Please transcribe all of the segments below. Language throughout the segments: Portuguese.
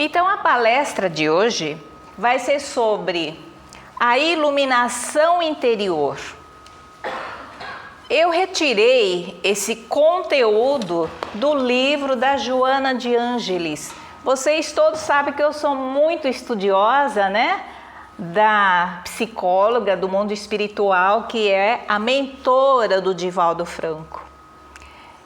Então a palestra de hoje vai ser sobre a iluminação interior. Eu retirei esse conteúdo do livro da Joana de Ângelis. Vocês todos sabem que eu sou muito estudiosa, né? Da psicóloga do mundo espiritual, que é a mentora do Divaldo Franco.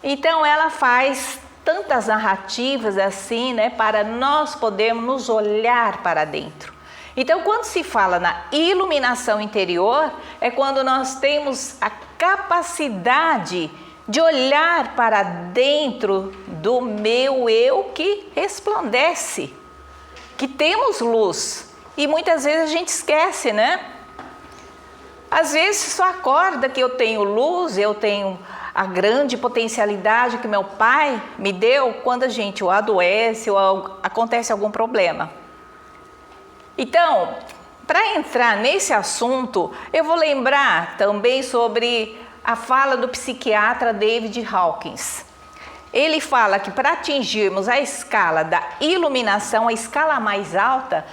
Então ela faz tantas narrativas assim, né, para nós podermos nos olhar para dentro. Então, quando se fala na iluminação interior, é quando nós temos a capacidade de olhar para dentro do meu eu que resplandece, que temos luz. E muitas vezes a gente esquece, né? Às vezes só acorda que eu tenho luz, eu tenho a grande potencialidade que meu pai me deu quando a gente ou adoece ou acontece algum problema. Então, para entrar nesse assunto, eu vou lembrar também sobre a fala do psiquiatra David Hawkins. Ele fala que para atingirmos a escala da iluminação, a escala mais alta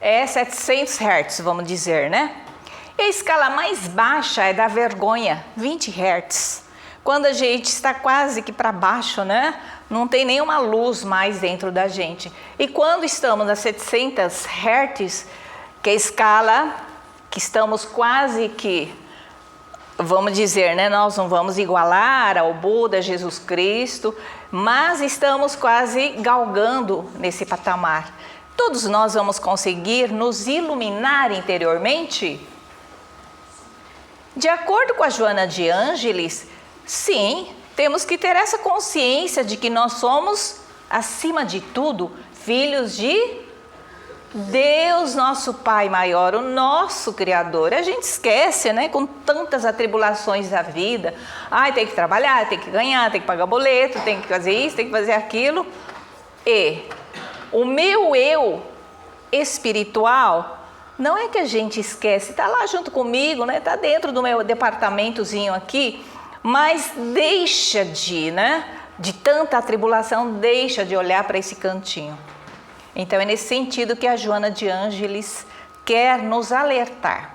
é 700 Hz, vamos dizer, né? E a escala mais baixa é da vergonha, 20 Hz. Quando a gente está quase que para baixo, né? Não tem nenhuma luz mais dentro da gente. E quando estamos a 700 Hz, que é a escala que estamos quase que, vamos dizer, né? Nós não vamos igualar ao Buda, Jesus Cristo, mas estamos quase galgando nesse patamar. Todos nós vamos conseguir nos iluminar interiormente? De acordo com a Joana de Ângelis, sim, temos que ter essa consciência de que nós somos, acima de tudo, filhos de Deus, nosso Pai maior, o nosso Criador. A gente esquece, né, com tantas atribulações da vida. Ai, tem que trabalhar, tem que ganhar, tem que pagar boleto, tem que fazer isso, tem que fazer aquilo. E o meu eu espiritual, não é que a gente esquece, está lá junto comigo, né, está dentro do meu departamentozinho aqui, mas deixa de, né, de tanta atribulação, deixa de olhar para esse cantinho. Então é nesse sentido que a Joana de Ângelis quer nos alertar.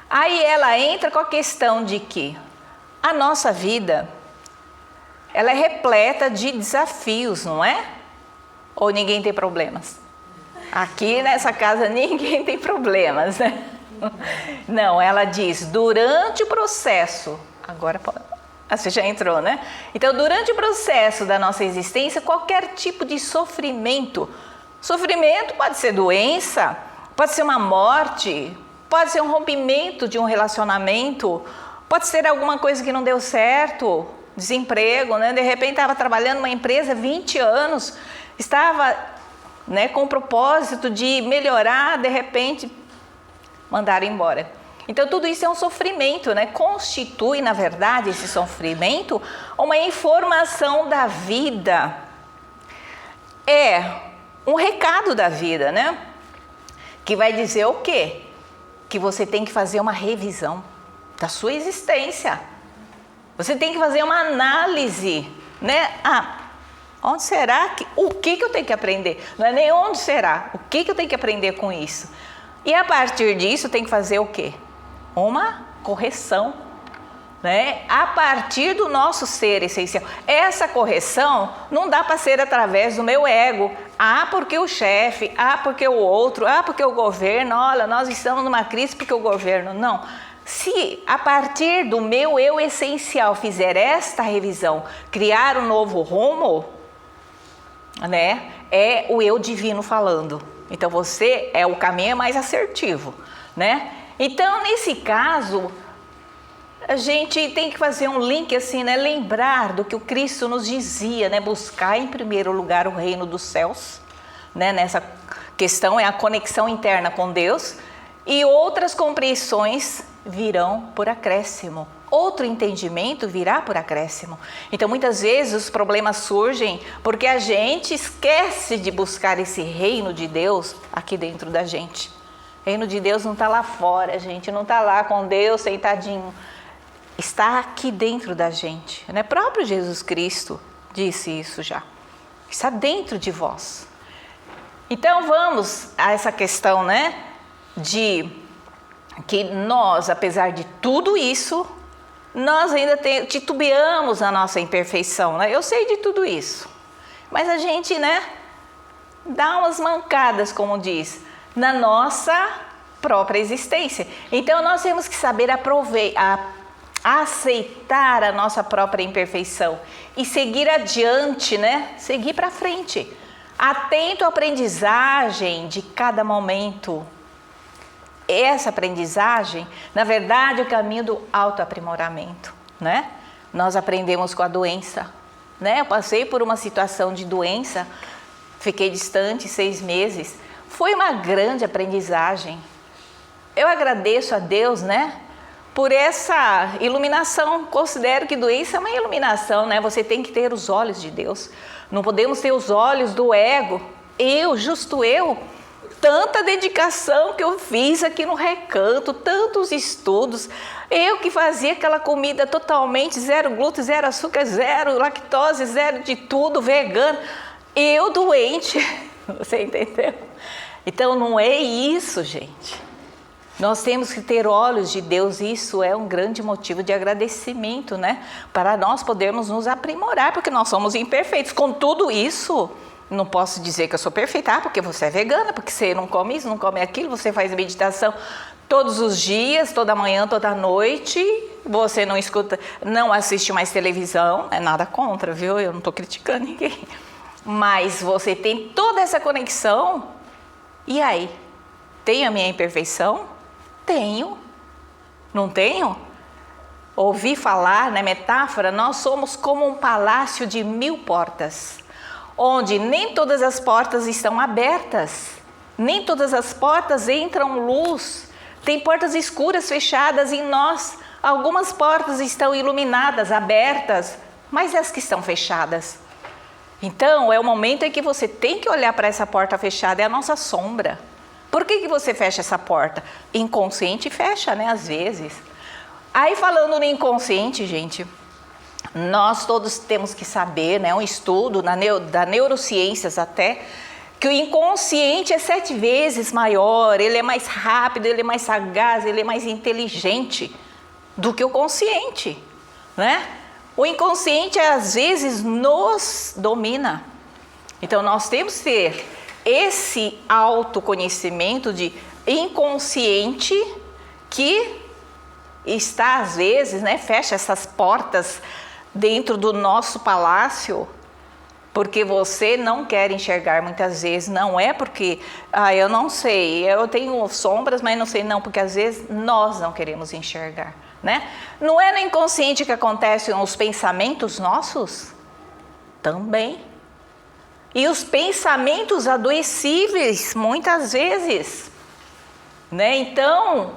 Aí ela entra com a questão de que a nossa vida, ela é repleta de desafios, não é? Ou ninguém tem problemas? Aqui nessa casa ninguém tem problemas, né? Não, ela diz, durante o processo, agora você já entrou, né? Então, durante o processo da nossa existência, qualquer tipo de sofrimento pode ser doença, pode ser uma morte, pode ser um rompimento de um relacionamento, pode ser alguma coisa que não deu certo, desemprego, né? De repente estava trabalhando numa empresa 20 anos, estava, né, com o propósito de melhorar, de repente mandaram embora. Então tudo isso é um sofrimento, né? Constitui, na verdade, esse sofrimento uma informação da vida. É um recado da vida, né? Que vai dizer o quê? Que você tem que fazer uma revisão da sua existência. Você tem que fazer uma análise, né? Onde será que... O que eu tenho que aprender? Não é nem onde será. O que eu tenho que aprender com isso? E a partir disso tem que fazer o quê? Uma correção, né? A partir do nosso ser essencial. Essa correção não dá para ser através do meu ego. Porque o chefe, porque o outro, porque o governo, olha, nós estamos numa crise porque o governo. Não. Se a partir do meu eu essencial fizer esta revisão, criar um novo rumo, né? É o eu divino falando. Então você é o caminho mais assertivo, né? Então, nesse caso, a gente tem que fazer um link assim, né? Lembrar do que o Cristo nos dizia, né? Buscar em primeiro lugar o reino dos céus, né? Nessa questão é a conexão interna com Deus, e outras compreensões virão por acréscimo. Outro entendimento virá por acréscimo. Então, muitas vezes os problemas surgem porque a gente esquece de buscar esse reino de Deus aqui dentro da gente. O reino de Deus não está lá fora, gente, não está lá com Deus sentadinho. Está aqui dentro da gente, né? O próprio Jesus Cristo disse isso já. Está dentro de vós. Então vamos a essa questão, né, de que nós, apesar de tudo isso, nós ainda titubeamos na nossa imperfeição, né? Eu sei de tudo isso, mas a gente, né, dá umas mancadas, como diz, na nossa própria existência. Então nós temos que saber aceitar a nossa própria imperfeição e seguir adiante, né? Seguir para frente, atento à aprendizagem de cada momento. Essa aprendizagem, na verdade, é o caminho do autoaprimoramento, né? Nós aprendemos com a doença, né? Eu passei por uma situação de doença, fiquei distante 6 meses. Foi uma grande aprendizagem. Eu agradeço a Deus, né, por essa iluminação. Considero que doença é uma iluminação, né? Você tem que ter os olhos de Deus. Não podemos ter os olhos do ego. Justo eu, tanta dedicação que eu fiz aqui no Recanto, tantos estudos. Eu que fazia aquela comida totalmente zero glúten, zero açúcar, zero lactose, zero de tudo, vegano. Eu doente, você entendeu? Então não é isso, gente. Nós temos que ter olhos de Deus, e isso é um grande motivo de agradecimento, né? Para nós podermos nos aprimorar, porque nós somos imperfeitos. Com tudo isso, não posso dizer que eu sou perfeita, porque você é vegana, porque você não come isso, não come aquilo, você faz meditação todos os dias, toda manhã, toda noite, você não escuta, não assiste mais televisão, é nada contra, viu? Eu não estou criticando ninguém. Mas você tem toda essa conexão, e aí? Tenho a minha imperfeição? Tenho. Não tenho? Ouvi falar, na metáfora, nós somos como um palácio de 1000 portas, onde nem todas as portas estão abertas, nem todas as portas entram luz, tem portas escuras fechadas em nós, algumas portas estão iluminadas, abertas, mas as que estão fechadas. Então, é o momento em que você tem que olhar para essa porta fechada, é a nossa sombra. Por que você fecha essa porta? Inconsciente fecha, né, às vezes. Aí, falando no inconsciente, gente, nós todos temos que saber, né, um estudo da neurociências até, que o inconsciente é 7 vezes maior, ele é mais rápido, ele é mais sagaz, ele é mais inteligente do que o consciente, né? O inconsciente, às vezes, nos domina. Então, nós temos que ter esse autoconhecimento de inconsciente que está, às vezes, né, fecha essas portas dentro do nosso palácio, porque você não quer enxergar muitas vezes. Não é porque, eu não sei, eu tenho sombras, mas não sei, não, porque às vezes nós não queremos enxergar, né? Não é no inconsciente que acontecem os pensamentos nossos? Também. E os pensamentos adoecíveis, muitas vezes, né? Então,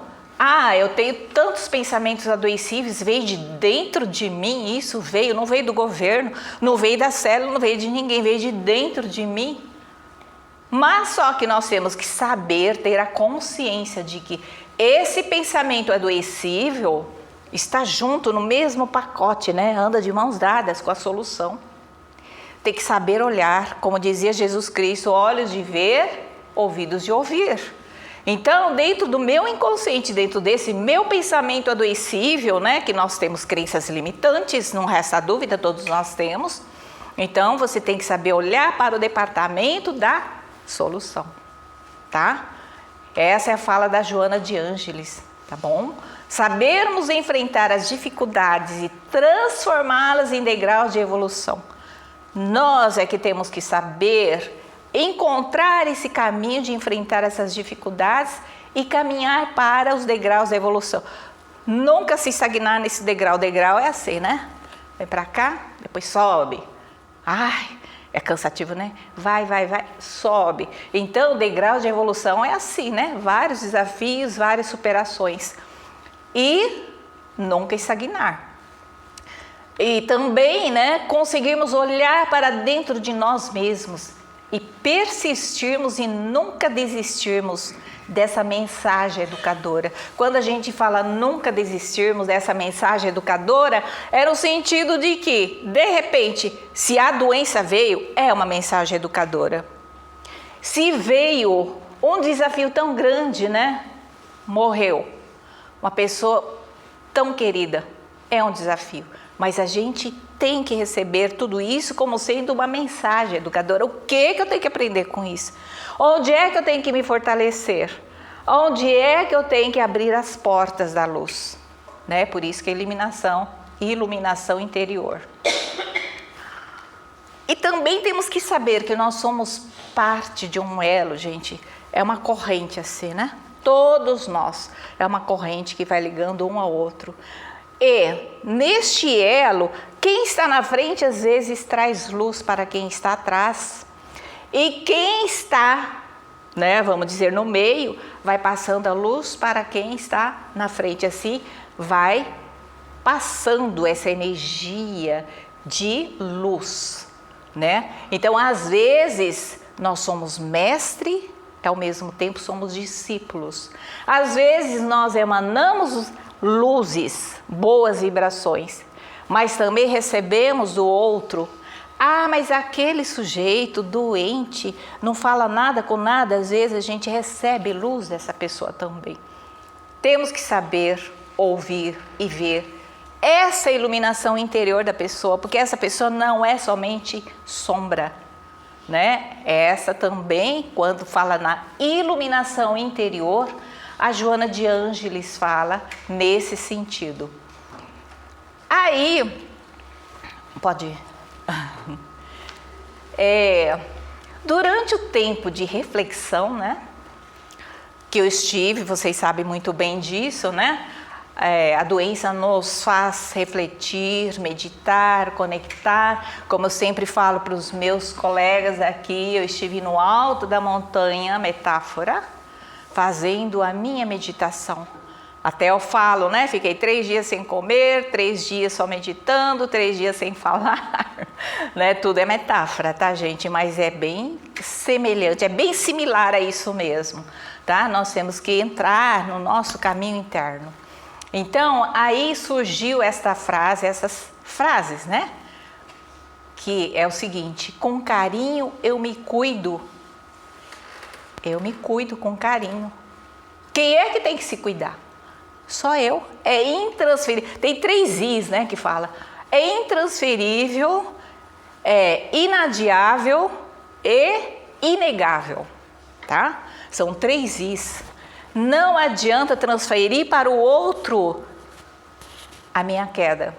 eu tenho tantos pensamentos adoecíveis, veio de dentro de mim, isso veio, não veio do governo, não veio da célula, não veio de ninguém, veio de dentro de mim. Mas só que nós temos que saber, ter a consciência de que esse pensamento adoecível está junto no mesmo pacote, né? Anda de mãos dadas com a solução. Tem que saber olhar, como dizia Jesus Cristo, olhos de ver, ouvidos de ouvir. Então, dentro do meu inconsciente, dentro desse meu pensamento adoecível, né, que nós temos crenças limitantes, não resta dúvida, todos nós temos. Então, você tem que saber olhar para o departamento da solução, tá? Essa é a fala da Joana de Ângeles, tá bom? Sabermos enfrentar as dificuldades e transformá-las em degraus de evolução. Nós é que temos que saber encontrar esse caminho de enfrentar essas dificuldades e caminhar para os degraus da evolução. Nunca se estagnar nesse degrau. Degrau é assim, né? Vem para cá, depois sobe. É cansativo, né? Vai, sobe. Então, o degrau de evolução é assim, né? Vários desafios, várias superações. E nunca estagnar. E também, né, conseguirmos olhar para dentro de nós mesmos e persistirmos e nunca desistirmos dessa mensagem educadora. Quando a gente fala nunca desistirmos dessa mensagem educadora, é no sentido de que, de repente, se a doença veio, é uma mensagem educadora. Se veio um desafio tão grande, né? Morreu uma pessoa tão querida, é um desafio. Mas a gente tem que receber tudo isso como sendo uma mensagem educadora. O que eu tenho que aprender com isso? Onde é que eu tenho que me fortalecer? Onde é que eu tenho que abrir as portas da luz? Né? Por isso que é iluminação interior. E também temos que saber que nós somos parte de um elo, gente. É uma corrente assim, né? Todos nós. É uma corrente que vai ligando um ao outro. E neste elo, quem está na frente às vezes traz luz para quem está atrás. E quem está, né, vamos dizer, no meio, vai passando a luz para quem está na frente. Assim, vai passando essa energia de luz, né? Então, às vezes, nós somos mestre, ao mesmo tempo somos discípulos. Às vezes, nós emanamos luzes, boas vibrações, mas também recebemos do outro. Ah, mas aquele sujeito doente não fala nada com nada. Às vezes a gente recebe luz dessa pessoa também. Temos que saber ouvir e ver essa iluminação interior da pessoa, porque essa pessoa não é somente sombra, né? Essa também, quando fala na iluminação interior, a Joana de Ângeles fala nesse sentido. Aí, pode... durante o tempo de reflexão, né, que eu estive, vocês sabem muito bem disso, né? A doença nos faz refletir, meditar, conectar. Como eu sempre falo para os meus colegas aqui, eu estive no alto da montanha, metáfora, fazendo a minha meditação. Até eu falo, né? Fiquei 3 dias sem comer, 3 dias só meditando, 3 dias sem falar, né? Tudo é metáfora, tá, gente? Mas é bem semelhante, é bem similar a isso mesmo, tá? Nós temos que entrar no nosso caminho interno. Então, aí surgiu esta frase, essas frases, né? Que é o seguinte: com carinho eu me cuido. Eu me cuido com carinho. Quem é que tem que se cuidar? Só eu. É intransferível. Tem 3 I's, né, que fala. É intransferível, é inadiável e inegável, tá? São 3 I's. Não adianta transferir para o outro a minha queda.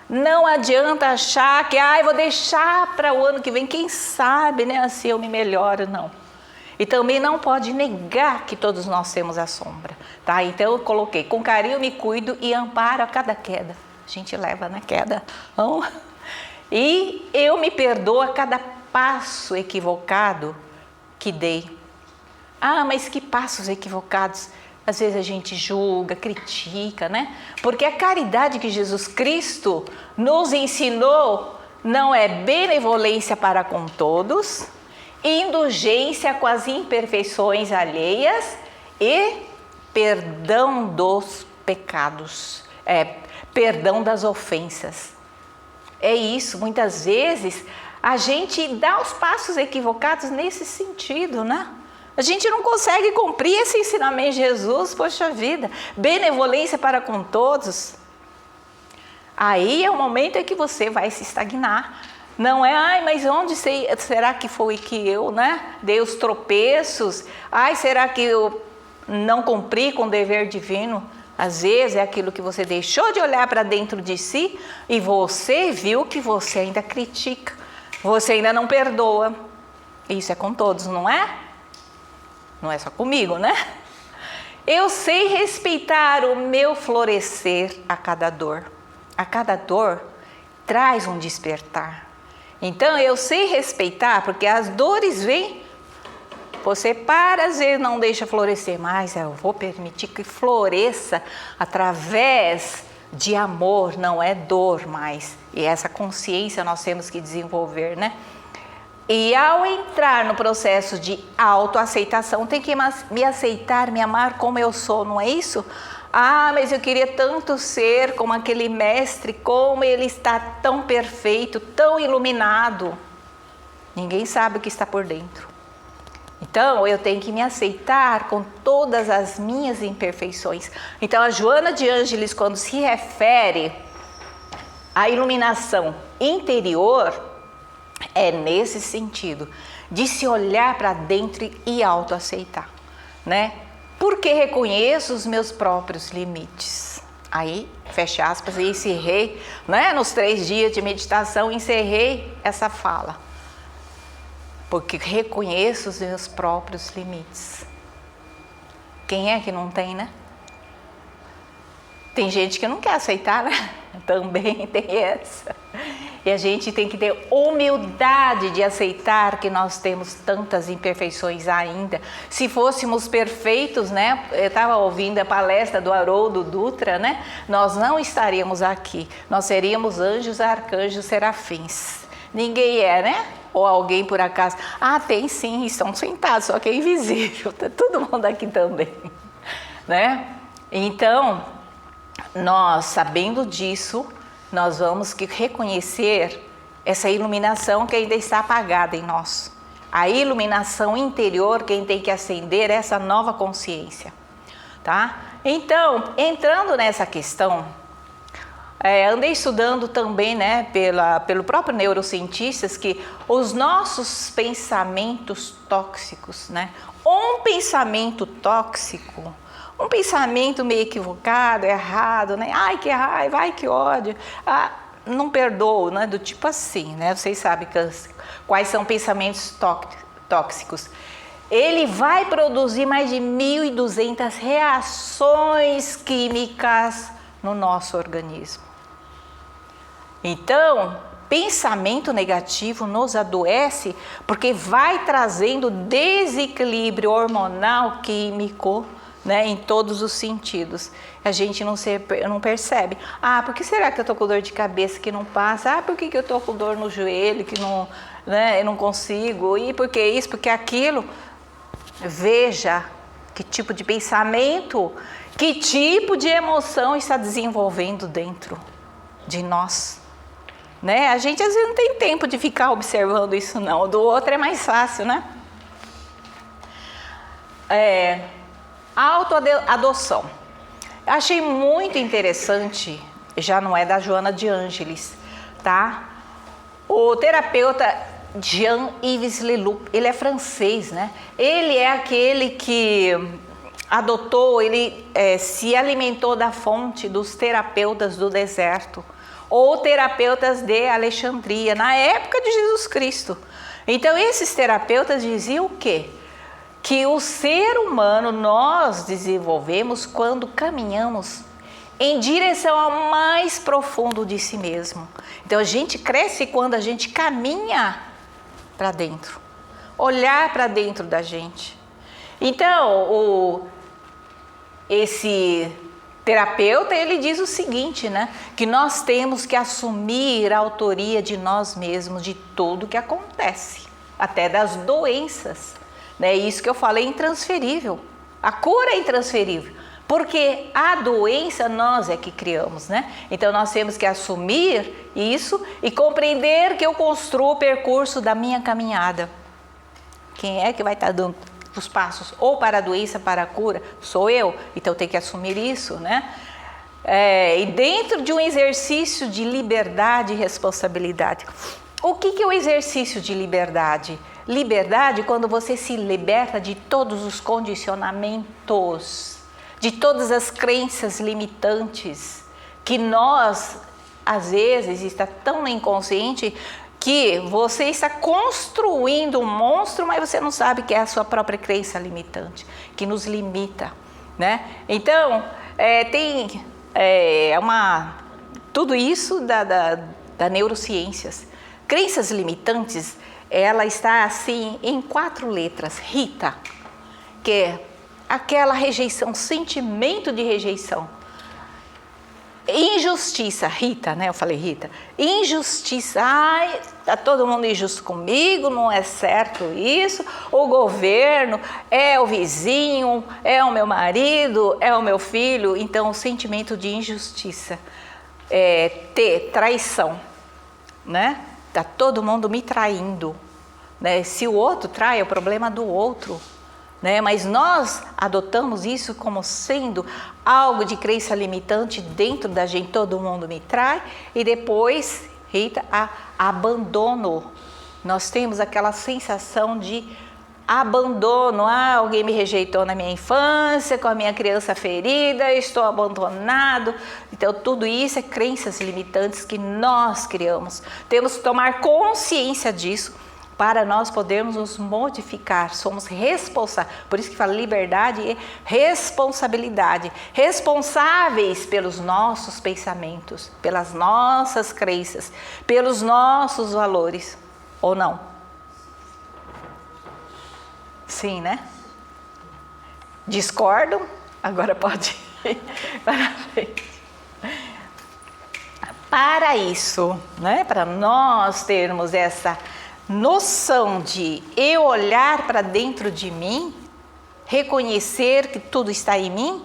Não adianta achar que vou deixar para o ano que vem, quem sabe, né, assim eu me melhoro, não. E também não pode negar que todos nós temos a sombra, tá? Então eu coloquei, com carinho eu me cuido e amparo a cada queda. A gente leva na queda. Não? E eu me perdoo a cada passo equivocado que dei. Ah, mas que passos equivocados. Às vezes a gente julga, critica, né? Porque a caridade que Jesus Cristo nos ensinou não é benevolência para com todos, indulgência com as imperfeições alheias e perdão dos pecados, perdão das ofensas. É isso, muitas vezes a gente dá os passos equivocados nesse sentido, né? A gente não consegue cumprir esse ensinamento de Jesus, poxa vida, benevolência para com todos. Aí é o momento em que você vai se estagnar. Não é, mas onde será que foi que eu, né, dei os tropeços? Será que eu não cumpri com o dever divino? Às vezes é aquilo que você deixou de olhar para dentro de si e você viu que você ainda critica, você ainda não perdoa. Isso é com todos, não é? Não é só comigo, né? Eu sei respeitar o meu florescer a cada dor. A cada dor traz um despertar. Então eu sei respeitar, porque as dores vêm. Você para, às vezes não deixa florescer mais. Eu vou permitir que floresça através de amor, não é dor mais. E essa consciência nós temos que desenvolver, né? E ao entrar no processo de autoaceitação, tem que me aceitar, me amar como eu sou, não é isso? Mas eu queria tanto ser como aquele mestre, como ele está tão perfeito, tão iluminado. Ninguém sabe o que está por dentro. Então, eu tenho que me aceitar com todas as minhas imperfeições. Então, a Joana de Ângeles, quando se refere à iluminação interior, é nesse sentido, de se olhar para dentro e autoaceitar, né? Porque reconheço os meus próprios limites. Aí, fecha aspas, e encerrei, né? Nos 3 dias de meditação, encerrei essa fala. Porque reconheço os meus próprios limites. Quem é que não tem, né? Tem gente que não quer aceitar, né? Também tem essa. E a gente tem que ter humildade de aceitar que nós temos tantas imperfeições ainda. Se fôssemos perfeitos, né? Eu estava ouvindo a palestra do Haroldo Dutra, né? Nós não estaríamos aqui. Nós seríamos anjos, arcanjos, serafins. Ninguém é, né? Ou alguém por acaso, tem sim, estão sentados, só que é invisível, tá todo mundo aqui também, né? Então, nós sabendo disso, nós vamos reconhecer essa iluminação que ainda está apagada em nós. A iluminação interior, quem tem que acender essa nova consciência, tá? Então, entrando nessa questão, andei estudando também, né, pelo próprio neurocientistas, que os nossos pensamentos tóxicos, né, um pensamento tóxico, um pensamento meio equivocado, errado, né, ai que raiva, ai que ódio, não perdoo, né, do tipo assim, né, vocês sabem quais são pensamentos tóxicos. Ele vai produzir mais de 1.200 reações químicas no nosso organismo. Então, pensamento negativo nos adoece porque vai trazendo desequilíbrio hormonal, químico, né, em todos os sentidos. A gente não percebe. Por que será que eu estou com dor de cabeça que não passa? Por que eu estou com dor no joelho que não, né, eu não consigo? E por que isso, por que aquilo? Veja que tipo de pensamento, que tipo de emoção está desenvolvendo dentro de nós. Né? A gente às vezes não tem tempo de ficar observando isso não, do outro é mais fácil, né? Autoadoção. Achei muito interessante, já não é da Joana de Ângeles, tá? O terapeuta Jean-Yves Leloup, ele é francês, né? Ele é aquele que adotou, ele se alimentou da fonte dos terapeutas do deserto, ou terapeutas de Alexandria, na época de Jesus Cristo. Então, esses terapeutas diziam o quê? Que o ser humano nós desenvolvemos quando caminhamos em direção ao mais profundo de si mesmo. Então, a gente cresce quando a gente caminha para dentro, olhar para dentro da gente. Então, esse terapeuta, ele diz o seguinte, né? Que nós temos que assumir a autoria de nós mesmos, de tudo que acontece, até das doenças, né? Isso que eu falei, intransferível. A cura é intransferível, porque a doença nós é que criamos, né? Então nós temos que assumir isso e compreender que eu construo o percurso da minha caminhada. Quem é que vai estar dando os passos ou para a doença, para a cura? Sou eu, então tem que assumir isso, né? E dentro de um exercício de liberdade e responsabilidade. O que é o exercício de liberdade? Liberdade quando você se liberta de todos os condicionamentos, de todas as crenças limitantes, que nós, às vezes, está tão inconsciente que você está construindo um monstro, mas você não sabe que é a sua própria crença limitante, que nos limita, né? Então, tudo isso da neurociências. Crenças limitantes, ela está assim em 4 letras. Rita, que é aquela rejeição, sentimento de rejeição. Injustiça, Rita, né? Eu falei Rita. Injustiça, tá todo mundo injusto comigo, não é certo isso. O governo, é o vizinho, é o meu marido, é o meu filho. Então, o sentimento de injustiça. Traição, né? Tá todo mundo me traindo. né? Se o outro trai, é o problema do outro, né? Mas nós adotamos isso como sendo algo de crença limitante dentro da gente, todo mundo me trai, e depois, Rita, abandono. Nós temos aquela sensação de abandono. Alguém me rejeitou na minha infância, com a minha criança ferida, estou abandonado. Então, tudo isso é crenças limitantes que nós criamos. Temos que tomar consciência disso para nós podermos nos modificar. Somos responsáveis, por isso que fala liberdade e responsabilidade. Responsáveis pelos nossos pensamentos, pelas nossas crenças, pelos nossos valores, ou não? Sim, né? Discordam? Agora pode ir para frente. Para isso, né? Para nós termos essa noção de eu olhar para dentro de mim, reconhecer que tudo está em mim,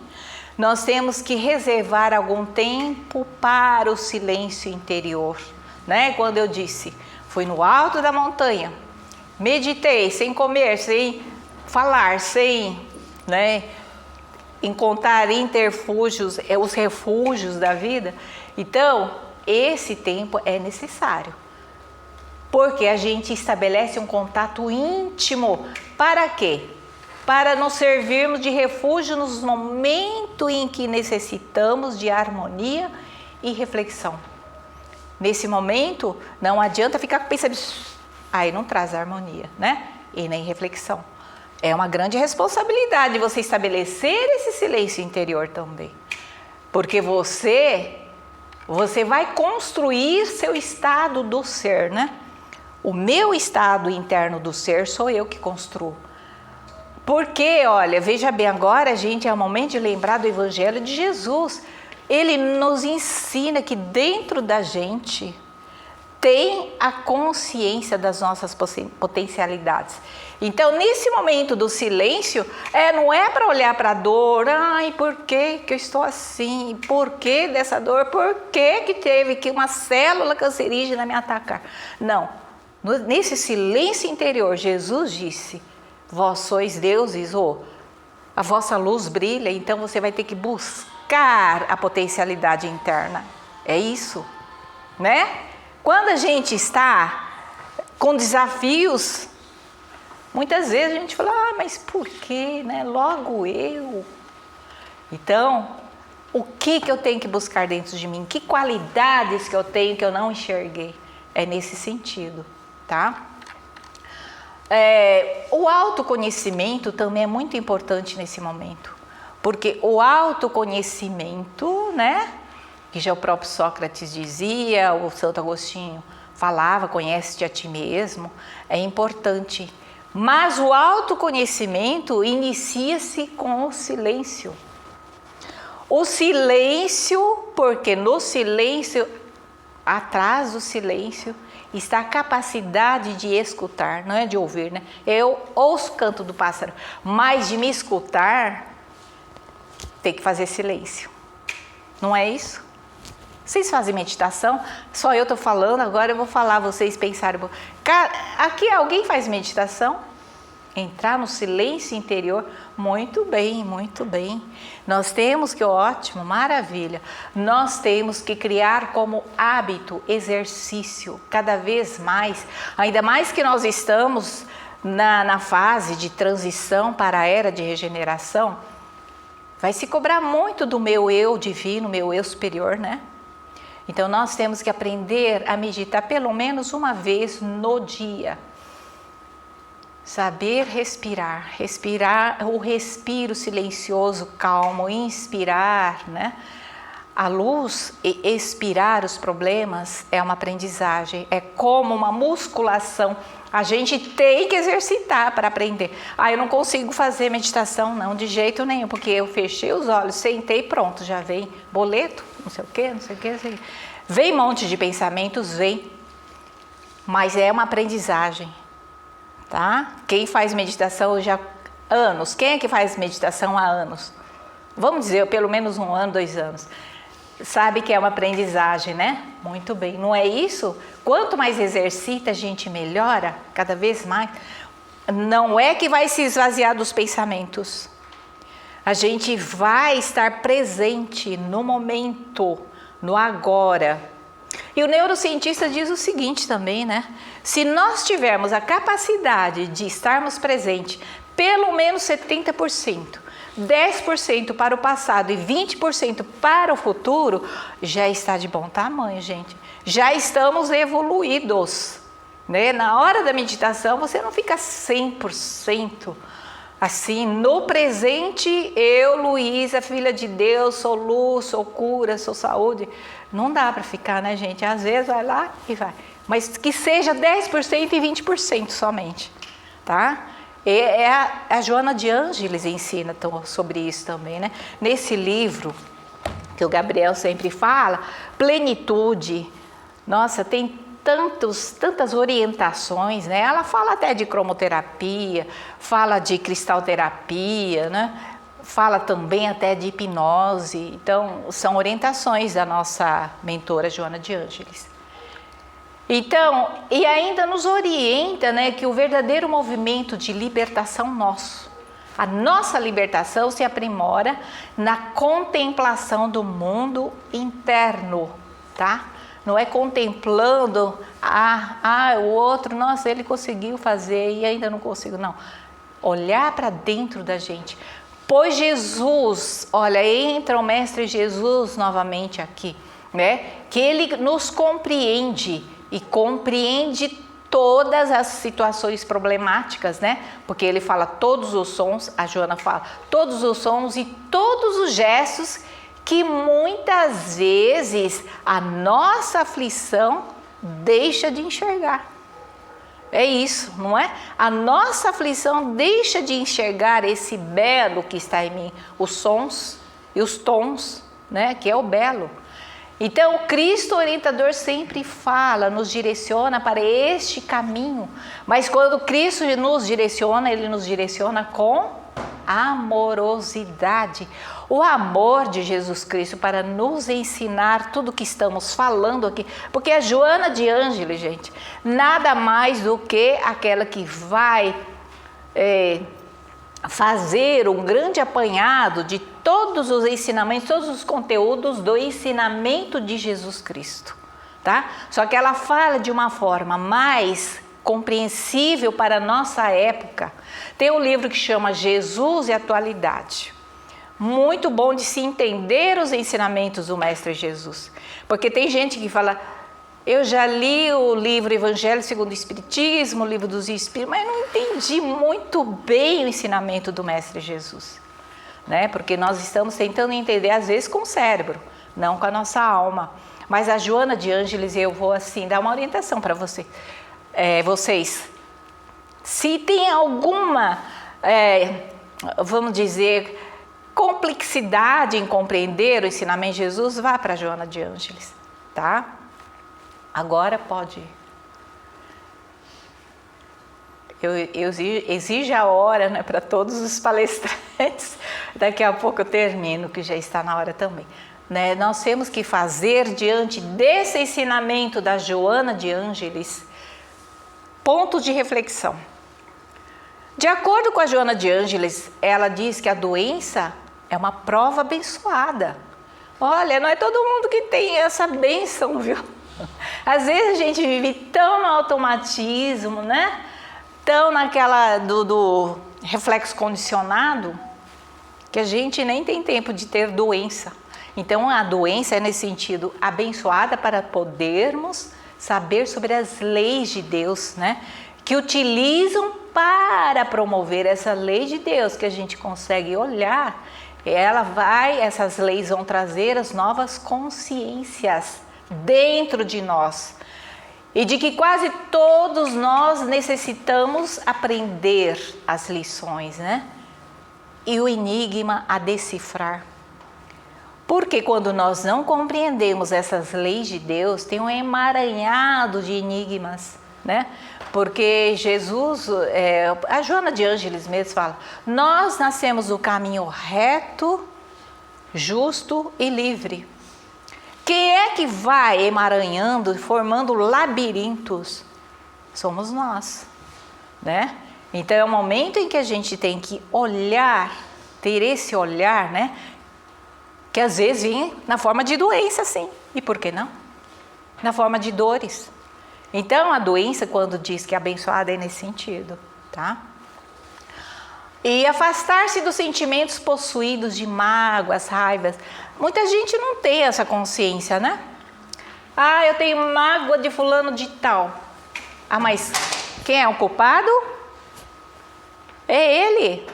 nós temos que reservar algum tempo para o silêncio interior, né? Quando eu disse, fui no alto da montanha, meditei sem comer, sem falar, sem, né, encontrar interfúgios, os refúgios da vida. Então, esse tempo é necessário, porque a gente estabelece um contato íntimo. Para quê? Para nos servirmos de refúgio nos momentos em que necessitamos de harmonia e reflexão. Nesse momento, não adianta ficar com pensamento, aí não traz harmonia, né? E nem reflexão. É uma grande responsabilidade você estabelecer esse silêncio interior também. Porque você vai construir seu estado do ser, né? O meu estado interno do ser sou eu que construo. Porque, olha, veja bem, agora, gente, é o momento de lembrar do Evangelho de Jesus. Ele nos ensina que dentro da gente tem a consciência das nossas potencialidades. Então, nesse momento do silêncio, não é para olhar para a dor, por que eu estou assim? Por que dessa dor? Por que teve que uma célula cancerígena me atacar? Não. Nesse silêncio interior, Jesus disse, vós sois deuses, a vossa luz brilha, então você vai ter que buscar a potencialidade interna. É isso, né? Quando a gente está com desafios, muitas vezes a gente fala, mas por quê, né? Logo eu. Então, o que eu tenho que buscar dentro de mim? Que qualidades que eu tenho que eu não enxerguei? É nesse sentido, tá? O autoconhecimento também é muito importante nesse momento, porque o autoconhecimento, né? Que já o próprio Sócrates dizia, o Santo Agostinho falava, conhece-te a ti mesmo, é importante. Mas o autoconhecimento inicia-se com o silêncio. O silêncio, porque no silêncio, atrás do silêncio, está a capacidade de escutar, não é de ouvir, né? Eu ouço o canto do pássaro, mas de me escutar, tem que fazer silêncio. Não é isso? Vocês fazem meditação? Só eu estou falando, agora eu vou falar, vocês pensarem. Aqui alguém faz meditação? Entrar no silêncio interior? Muito bem, muito bem. Nós temos que, ótimo, maravilha. Nós temos que criar como hábito, exercício, cada vez mais. Ainda mais que nós estamos na fase de transição para a era de regeneração, vai se cobrar muito do meu eu divino, meu eu superior, né? Então, nós temos que aprender a meditar pelo menos uma vez no dia. Saber respirar, o respiro silencioso, calmo, inspirar, né? A luz e expirar os problemas é uma aprendizagem, é como uma musculação. A gente tem que exercitar para aprender. Eu não consigo fazer meditação, não, de jeito nenhum, porque eu fechei os olhos, sentei, pronto, já vem boleto, não sei o quê, não sei o quê. Vem um monte de pensamentos, vem, mas é uma aprendizagem, tá? Quem faz meditação já há anos, quem é que faz meditação há anos? Vamos dizer, pelo menos 1 ano, 2 anos. Sabe que é uma aprendizagem, né? Muito bem, não é isso? Quanto mais exercita, a gente melhora cada vez mais. Não é que vai se esvaziar dos pensamentos. A gente vai estar presente no momento, no agora. E o neurocientista diz o seguinte também, né? Se nós tivermos a capacidade de estarmos presentes pelo menos 70%, 10% para o passado e 20% para o futuro, já está de bom tamanho, gente. Já estamos evoluídos, né? Na hora da meditação, você não fica 100% assim, no presente, eu, Luísa, filha de Deus, sou luz, sou cura, sou saúde. Não dá para ficar, né, gente? Às vezes vai lá e vai. Mas que seja 10% e 20% somente, tá? A Joana de Ângeles ensina sobre isso também, né? Nesse livro, que o Gabriel sempre fala, Plenitude, nossa, tem tantas orientações, né? Ela fala até de cromoterapia, fala de cristalterapia, né? Fala também até de hipnose. Então, são orientações da nossa mentora Joana de Ângeles. Então, e ainda nos orienta, né, que o verdadeiro movimento de libertação nosso, a nossa libertação se aprimora na contemplação do mundo interno, tá? Não é contemplando, o outro, nossa, ele conseguiu fazer e ainda não consigo, não. Olhar para dentro da gente. Pois Jesus, olha, entra o Mestre Jesus novamente aqui, né? Que ele nos compreende e compreende todas as situações problemáticas, né? Porque ele fala todos os sons, a Joana fala todos os sons e todos os gestos que muitas vezes a nossa aflição deixa de enxergar. É isso, não é? A nossa aflição deixa de enxergar esse belo que está em mim, os sons e os tons, né? Que é o belo. Então, o Cristo orientador sempre fala, nos direciona para este caminho. Mas quando Cristo nos direciona, ele nos direciona com amorosidade. O amor de Jesus Cristo para nos ensinar tudo o que estamos falando aqui. Porque a Joana de Ângeles, gente, nada mais do que aquela que vai fazer um grande apanhado de todos os ensinamentos, todos os conteúdos do ensinamento de Jesus Cristo, tá? Só que ela fala de uma forma mais compreensível para a nossa época. Tem um livro que chama Jesus e Atualidade. Muito bom de se entender os ensinamentos do Mestre Jesus. Porque tem gente que fala, eu já li o livro Evangelho segundo o Espiritismo, o livro dos Espíritos, mas não entendi muito bem o ensinamento do Mestre Jesus. Né? Porque nós estamos tentando entender, às vezes, com o cérebro, não com a nossa alma. Mas a Joana de Ângeles, eu vou assim dar uma orientação para vocês. Se tem alguma, vamos dizer, complexidade em compreender o ensinamento de Jesus, vá para a Joana de Ângeles, tá? Agora pode ir. Eu exijo a hora, né, para todos os palestrantes. Daqui a pouco eu termino, que já está na hora também. Né? Nós temos que fazer, diante desse ensinamento da Joana de Ângeles, pontos de reflexão. De acordo com a Joana de Ângeles, ela diz que a doença é uma prova abençoada. Olha, não é todo mundo que tem essa bênção, viu? Às vezes a gente vive tão no automatismo, né? Tão naquela do reflexo condicionado, que a gente nem tem tempo de ter doença. Então a doença é nesse sentido abençoada para podermos saber sobre as leis de Deus, né? Que utilizam para promover essa lei de Deus, que a gente consegue olhar. Essas leis vão trazer as novas consciências dentro de nós. E de que quase todos nós necessitamos aprender as lições, né? E o enigma a decifrar. Porque quando nós não compreendemos essas leis de Deus, tem um emaranhado de enigmas, né? Porque Jesus, a Joana de Ângeles mesmo fala, nós nascemos no caminho reto, justo e livre. Quem é que vai emaranhando, formando labirintos? Somos nós, né? Então é o momento em que a gente tem que olhar, ter esse olhar, né? Que às vezes vem na forma de doença, sim. E por que não? Na forma de dores. Então a doença, quando diz que é abençoada, é nesse sentido, tá? E afastar-se dos sentimentos possuídos de mágoas, raivas. Muita gente não tem essa consciência, né? Ah, eu tenho mágoa de fulano de tal. Ah, mas quem é o culpado? É ele.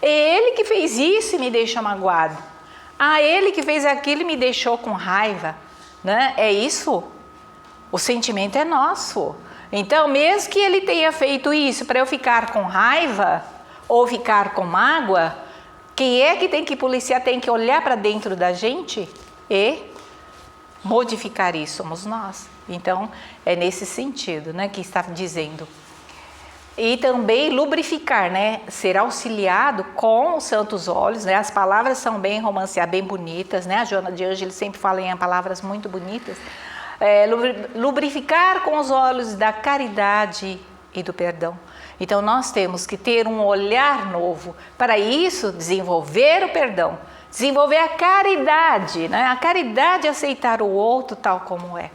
É ele que fez isso e me deixou magoado. Ah, ele que fez aquilo e me deixou com raiva, né? É isso? O sentimento é nosso. Então, mesmo que ele tenha feito isso para eu ficar com raiva ou ficar com mágoa, quem é que tem que policiar, tem que olhar para dentro da gente e modificar isso, somos nós. Então, é nesse sentido, né, que está dizendo. E também lubrificar, né, ser auxiliado com os santos óleos, né, as palavras são bem romanceadas, bem bonitas, né, a Joana de Ângeles sempre fala em palavras muito bonitas. Lubrificar com os óleos da caridade e do perdão. Então nós temos que ter um olhar novo, para isso desenvolver o perdão, desenvolver a caridade, né? A caridade é aceitar o outro tal como é.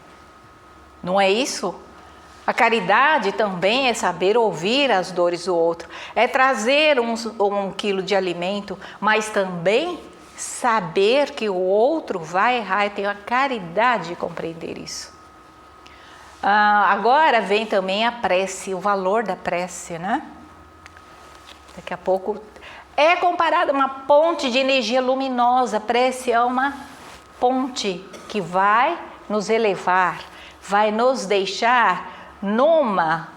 Não é isso? A caridade também é saber ouvir as dores do outro, é trazer um quilo de alimento, mas também saber que o outro vai errar e ter a caridade de compreender isso. Agora vem também a prece, o valor da prece, né? Daqui a pouco é comparada a uma ponte de energia luminosa. A prece é uma ponte que vai nos elevar, vai nos deixar numa,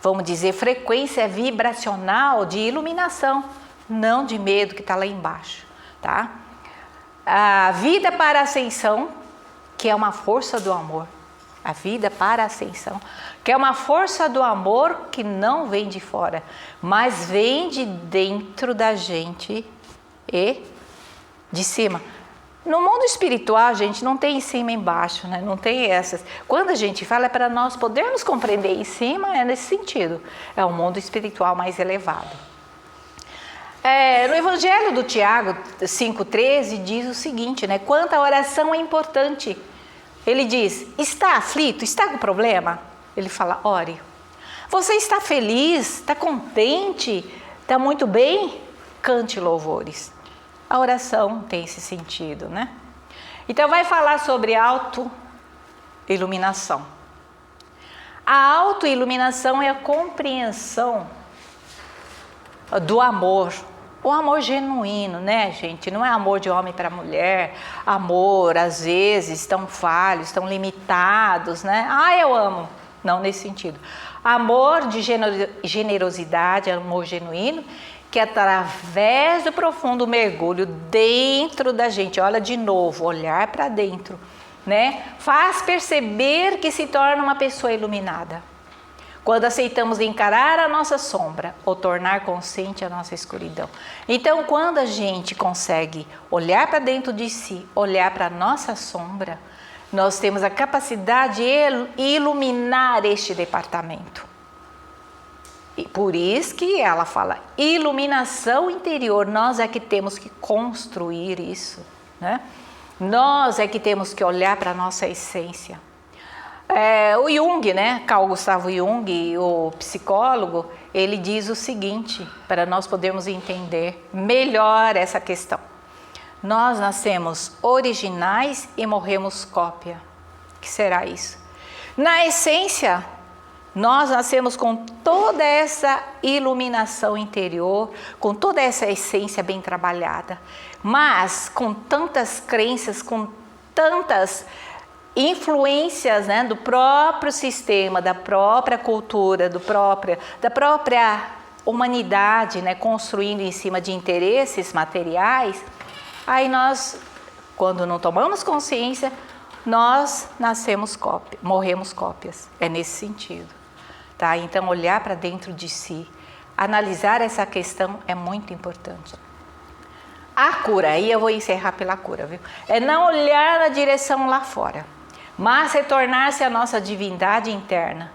vamos dizer, frequência vibracional de iluminação, não de medo que está lá embaixo, tá? A vida para a ascensão, que é uma força do amor. A vida para a ascensão, que é uma força do amor que não vem de fora, mas vem de dentro da gente e de cima. No mundo espiritual, gente, não tem em cima e embaixo, né? Não tem essas. Quando a gente fala é para nós podermos compreender em cima, é nesse sentido. É o mundo espiritual mais elevado. No Evangelho do Tiago 5,13 diz o seguinte, né? Quanto a oração é importante. Ele diz, está aflito? Está com problema? Ele fala, ore. Você está feliz? Está contente? Está muito bem? Cante louvores. A oração tem esse sentido, né? Então vai falar sobre autoiluminação. A autoiluminação é a compreensão do amor. O amor genuíno, né, gente? Não é amor de homem para mulher, amor, às vezes, tão falhos, tão limitados, né? Ah, eu amo. Não nesse sentido. Amor de generosidade, amor genuíno, que através do profundo mergulho dentro da gente, olha de novo, olhar para dentro, né? Faz perceber que se torna uma pessoa iluminada. Quando aceitamos encarar a nossa sombra ou tornar consciente a nossa escuridão. Então, quando a gente consegue olhar para dentro de si, olhar para a nossa sombra, nós temos a capacidade de iluminar este departamento. E por isso que ela fala, iluminação interior, nós é que temos que construir isso, né? Nós é que temos que olhar para a nossa essência. O Jung, né, Carl Gustavo Jung, o psicólogo, ele diz o seguinte, para nós podermos entender melhor essa questão. Nós nascemos originais e morremos cópia. O que será isso? Na essência, nós nascemos com toda essa iluminação interior, com toda essa essência bem trabalhada, mas com tantas crenças, com tantas influências, né, do próprio sistema, da própria cultura, da própria humanidade, né, construindo em cima de interesses materiais, aí nós, quando não tomamos consciência, nós nascemos cópia, morremos cópias. É nesse sentido, tá? Então olhar para dentro de si, analisar essa questão é muito importante. A cura, aí eu vou encerrar pela cura, viu? É não olhar na direção lá fora, mas retornar-se à nossa divindade interna,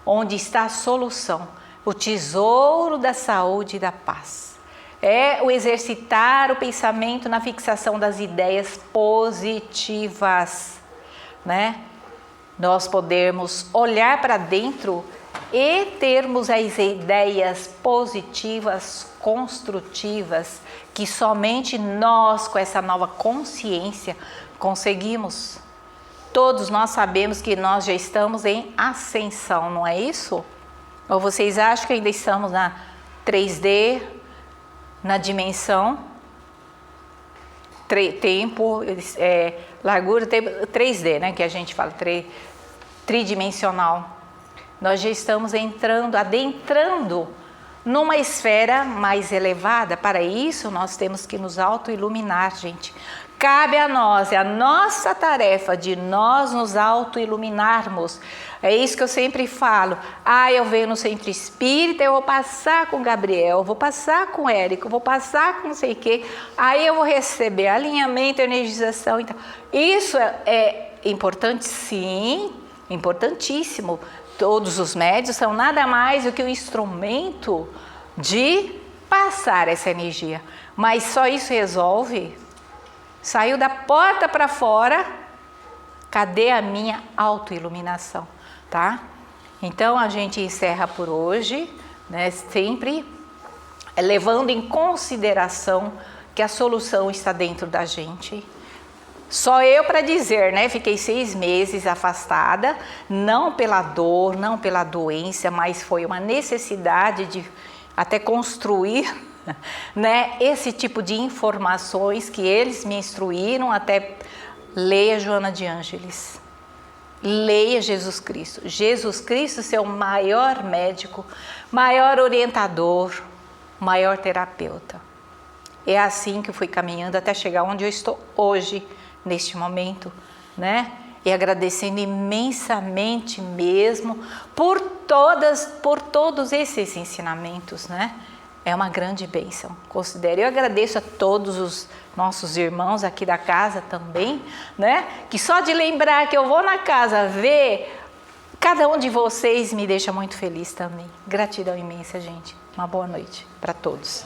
onde está a solução, o tesouro da saúde e da paz. É o exercitar o pensamento na fixação das ideias positivas, né? Nós podemos olhar para dentro e termos as ideias positivas, construtivas, que somente nós, com essa nova consciência, conseguimos. Todos nós sabemos que nós já estamos em ascensão, não é isso? Ou vocês acham que ainda estamos na 3D, na dimensão, tempo, largura, tempo, 3D, né? Que a gente fala, tridimensional. Nós já estamos adentrando numa esfera mais elevada. Para isso, nós temos que nos auto-iluminar, gente. Cabe a nós, é a nossa tarefa de nós nos auto-iluminarmos. É isso que eu sempre falo. Eu venho no centro espírita, eu vou passar com o Gabriel, eu vou passar com o Érico, eu vou passar com não sei o quê. Aí eu vou receber alinhamento, energização. Então, isso é importante, sim, importantíssimo. Todos os médios são nada mais do que um instrumento de passar essa energia. Mas só isso resolve? Saiu da porta para fora, cadê a minha autoiluminação, tá? Então a gente encerra por hoje, né? Sempre levando em consideração que a solução está dentro da gente. Só eu para dizer, né? Fiquei 6 meses afastada, não pela dor, não pela doença, mas foi uma necessidade de até construir, né, esse tipo de informações que eles me instruíram. Até leia Joana de Ângeles, leia Jesus Cristo. Jesus Cristo, seu maior médico, maior orientador, maior terapeuta. É assim que eu fui caminhando até chegar onde eu estou hoje, neste momento, né? E agradecendo imensamente mesmo por todos esses ensinamentos, né? É uma grande bênção, considero. Eu agradeço a todos os nossos irmãos aqui da casa também, né? Que só de lembrar que eu vou na casa ver cada um de vocês me deixa muito feliz também. Gratidão imensa, gente. Uma boa noite para todos.